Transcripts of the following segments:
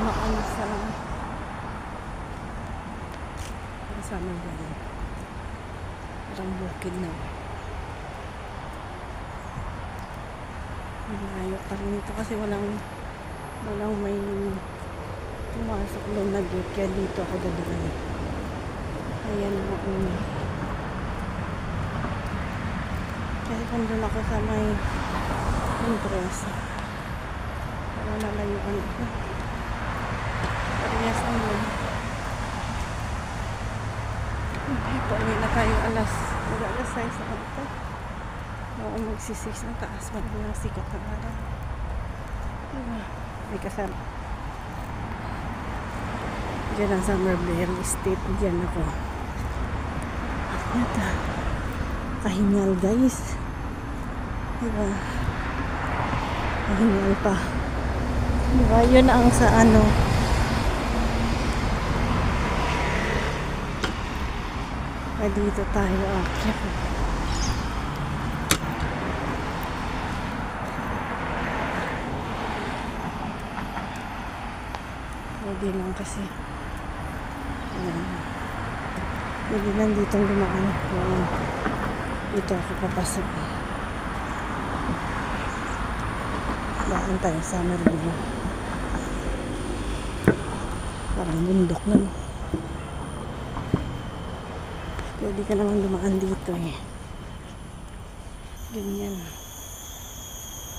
dumaan sa Summer Valley. Parang bukid na. Malayo pa rin ito kasi walang may pumasok doon na gate, kaya dito ako dadaan. Ayan mo. Kasi kung doon ako sa may impresa, para nalayuan ako. Parehas ang lang. Pauwi na tayo alas 6 na ito. Oo, magsisix na taas. Walang sikat ng araw. May kasama. Diyan ang Summer Valley Estate. Diyan ako. Ito. Kahingal guys. Diba? Kahingal pa. Diba? Yun ang sa ano. Dito tayo akyat. Pwede lang kasi pwede lang ditong dumaan. Dito ako papasok. Daan tayo sa Summer Valley. Parang bundok na, no? Pwede ka naman dumaan dito eh. Ganyan.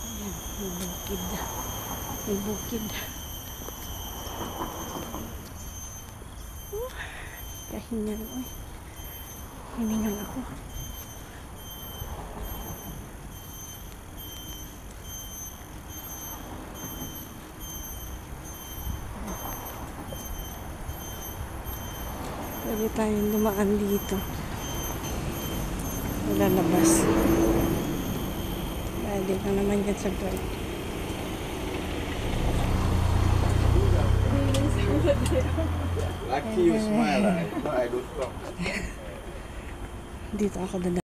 Ayan, may bukid. May bukid. Kahingal. Uy. Hiningal ako. Pwede tayong dumaan dito. Lalabas. Pwede ka naman dyan sa guard. Lucky you smile. I don't talk. Dito ako dadaan.